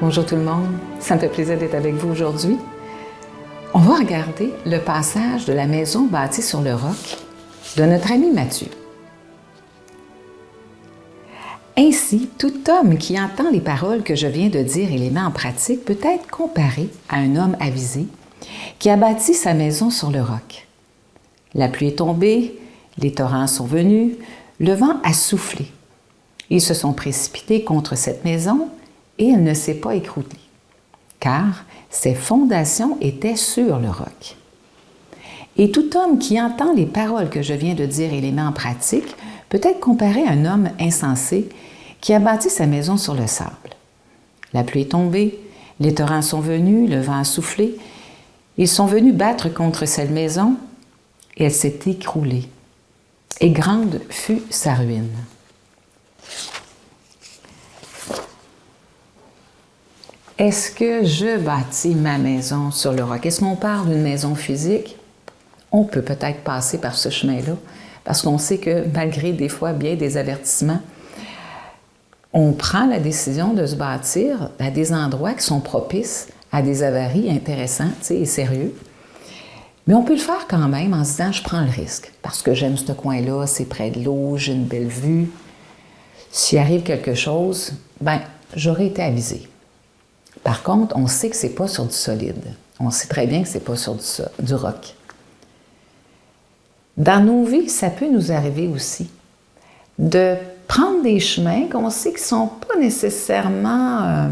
Bonjour tout le monde, ça me fait plaisir d'être avec vous aujourd'hui. On va regarder le passage de la maison bâtie sur le roc de notre ami Matthieu. Ainsi, tout homme qui entend les paroles que je viens de dire et les met en pratique peut être comparé à un homme avisé qui a bâti sa maison sur le roc. La pluie est tombée, les torrents sont venus, le vent a soufflé. Ils se sont précipités contre cette maison et elle ne s'est pas écroulée, car ses fondations étaient sur le roc. Et tout homme qui entend les paroles que je viens de dire et les met en pratique peut être comparé à un homme insensé qui a bâti sa maison sur le sable. La pluie est tombée, les torrents sont venus, le vent a soufflé. Ils sont venus battre contre cette maison et elle s'est écroulée. Et grande fut sa ruine. Est-ce que je bâtis ma maison sur le roc? Est-ce qu'on parle d'une maison physique? On peut peut-être passer par ce chemin-là, parce qu'on sait que malgré des fois bien des avertissements, on prend la décision de se bâtir à des endroits qui sont propices à des avaries intéressantes et sérieux. Mais on peut le faire quand même en se disant « je prends le risque » parce que j'aime ce coin-là, c'est près de l'eau, j'ai une belle vue. S'il arrive quelque chose, j'aurais été avisée. Par contre, on sait que ce n'est pas sur du solide. On sait très bien que ce n'est pas sur du roc. Dans nos vies, ça peut nous arriver aussi de prendre des chemins qu'on sait qu'ils ne sont pas nécessairement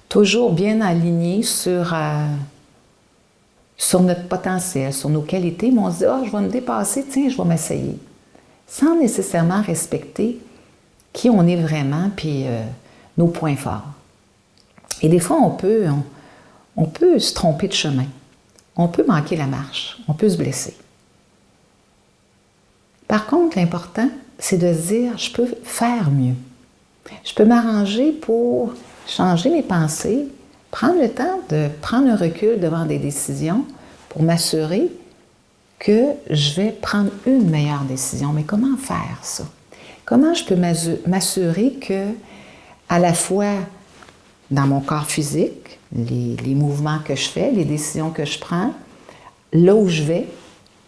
toujours bien alignés sur notre potentiel, sur nos qualités, mais on se dit « Ah, je vais me dépasser, tiens, je vais m'essayer », sans nécessairement respecter qui on est vraiment puis nos points forts. Et des fois, on peut se tromper de chemin. On peut manquer la marche. On peut se blesser. Par contre, l'important, c'est de se dire, je peux faire mieux. Je peux m'arranger pour changer mes pensées, prendre le temps de prendre un recul devant des décisions pour m'assurer que je vais prendre une meilleure décision. Mais comment faire ça? Comment je peux m'assurer que, à la fois dans mon corps physique, les mouvements que je fais, les décisions que je prends, là où je vais,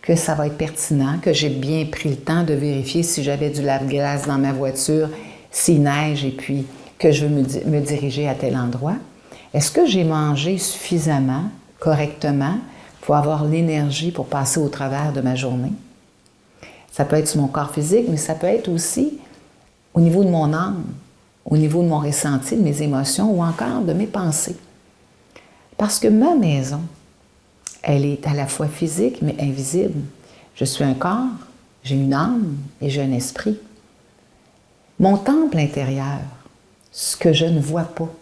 que ça va être pertinent, que j'ai bien pris le temps de vérifier si j'avais du lave-glace dans ma voiture, s'il neige et puis que je veux me diriger à tel endroit. Est-ce que j'ai mangé suffisamment, correctement, pour avoir l'énergie pour passer au travers de ma journée? Ça peut être sur mon corps physique, mais ça peut être aussi au niveau de mon âme, au niveau de mon ressenti, de mes émotions ou encore de mes pensées. Parce que ma maison, elle est à la fois physique mais invisible. Je suis un corps, j'ai une âme et j'ai un esprit. Mon temple intérieur, ce que je ne vois pas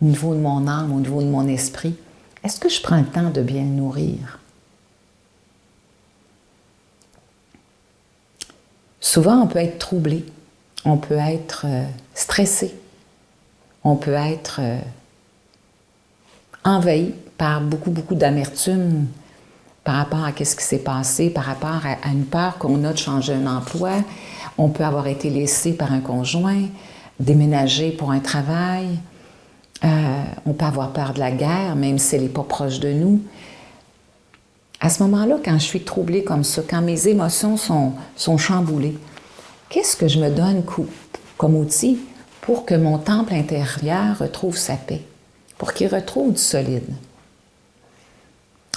au niveau de mon âme, au niveau de mon esprit, est-ce que je prends le temps de bien le nourrir? Souvent, on peut être troublé. On peut être stressé, on peut être envahi par beaucoup d'amertume par rapport à ce qui s'est passé, par rapport à une peur qu'on a de changer un emploi. On peut avoir été laissé par un conjoint, déménager pour un travail. On peut avoir peur de la guerre, même si elle n'est pas proche de nous. À ce moment-là, quand je suis troublée comme ça, quand mes émotions sont chamboulées, qu'est-ce que je me donne comme outil pour que mon temple intérieur retrouve sa paix, pour qu'il retrouve du solide?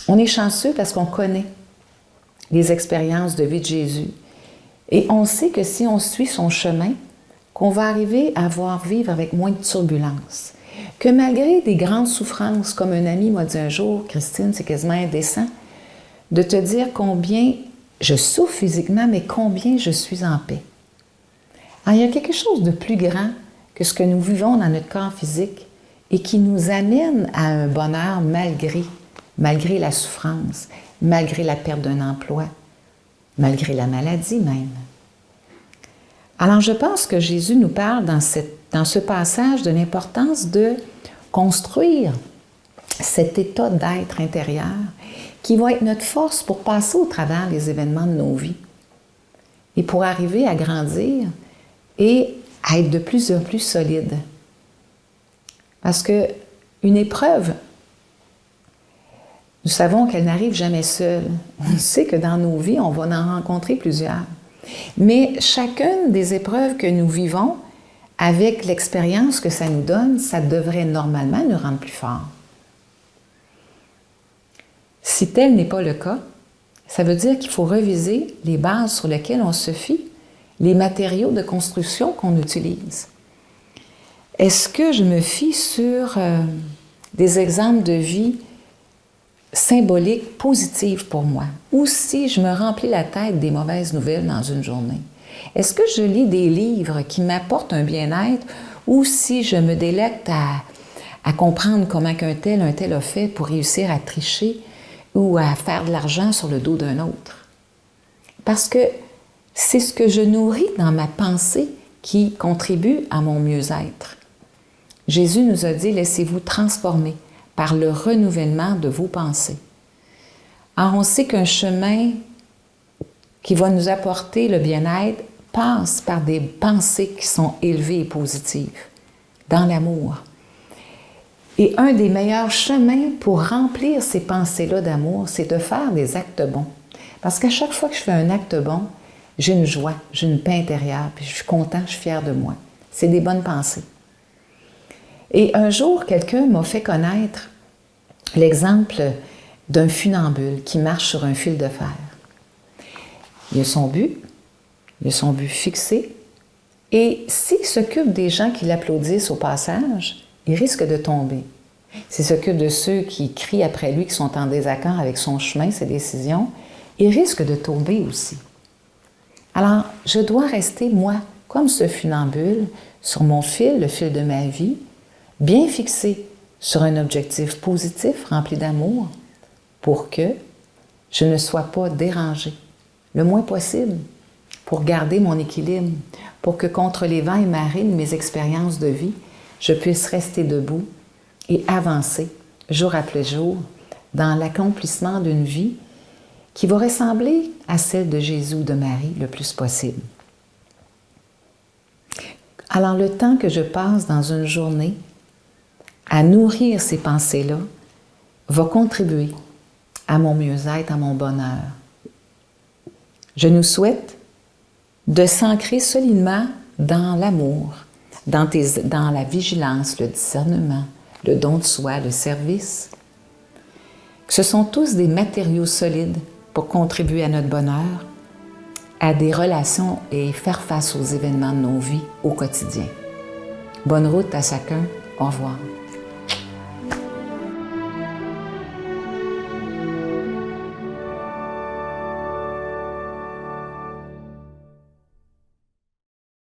On est chanceux parce qu'on connaît les expériences de vie de Jésus et on sait que si on suit son chemin, qu'on va arriver à vivre avec moins de turbulences, que malgré des grandes souffrances, comme un ami m'a dit un jour, Christine, c'est quasiment indécent, de te dire combien je souffre physiquement, mais combien je suis en paix. Alors, il y a quelque chose de plus grand que ce que nous vivons dans notre corps physique et qui nous amène à un bonheur malgré la souffrance, malgré la perte d'un emploi, malgré la maladie même. Alors, je pense que Jésus nous parle dans ce passage de l'importance de construire cet état d'être intérieur qui va être notre force pour passer au travers des événements de nos vies et pour arriver à grandir et à être de plus en plus solide. Parce que une épreuve, nous savons qu'elle n'arrive jamais seule. On sait que dans nos vies, on va en rencontrer plusieurs. Mais chacune des épreuves que nous vivons, avec l'expérience que ça nous donne, ça devrait normalement nous rendre plus forts. Si tel n'est pas le cas, ça veut dire qu'il faut reviser les bases sur lesquelles on se fie, les matériaux de construction qu'on utilise. Est-ce que je me fie sur des exemples de vie symboliques, positives pour moi? Ou si je me remplis la tête des mauvaises nouvelles dans une journée? Est-ce que je lis des livres qui m'apportent un bien-être ou si je me délecte à comprendre comment un tel a fait pour réussir à tricher ou à faire de l'argent sur le dos d'un autre? Parce que c'est ce que je nourris dans ma pensée qui contribue à mon mieux-être. Jésus nous a dit « Laissez-vous transformer par le renouvellement de vos pensées ». Alors, on sait qu'un chemin qui va nous apporter le bien-être passe par des pensées qui sont élevées et positives, dans l'amour. Et un des meilleurs chemins pour remplir ces pensées-là d'amour, c'est de faire des actes bons. Parce qu'à chaque fois que je fais un acte bon, j'ai une joie, j'ai une paix intérieure, puis je suis content, je suis fière de moi. C'est des bonnes pensées. Et un jour, quelqu'un m'a fait connaître l'exemple d'un funambule qui marche sur un fil de fer. Il a son but fixé, et s'il s'occupe des gens qui l'applaudissent au passage, il risque de tomber. S'il s'occupe de ceux qui crient après lui, qui sont en désaccord avec son chemin, ses décisions, il risque de tomber aussi. Alors, je dois rester, moi, comme ce funambule, sur mon fil, le fil de ma vie, bien fixé sur un objectif positif, rempli d'amour, pour que je ne sois pas dérangée, le moins possible, pour garder mon équilibre, pour que contre les vents et marées de mes expériences de vie, je puisse rester debout et avancer jour après jour dans l'accomplissement d'une vie qui va ressembler à celle de Jésus ou de Marie le plus possible. Alors, le temps que je passe dans une journée à nourrir ces pensées-là va contribuer à mon mieux-être, à mon bonheur. Je nous souhaite de s'ancrer solidement dans l'amour, dans la vigilance, le discernement, le don de soi, le service. Ce sont tous des matériaux solides pour contribuer à notre bonheur, à des relations et faire face aux événements de nos vies au quotidien. Bonne route à chacun. Au revoir.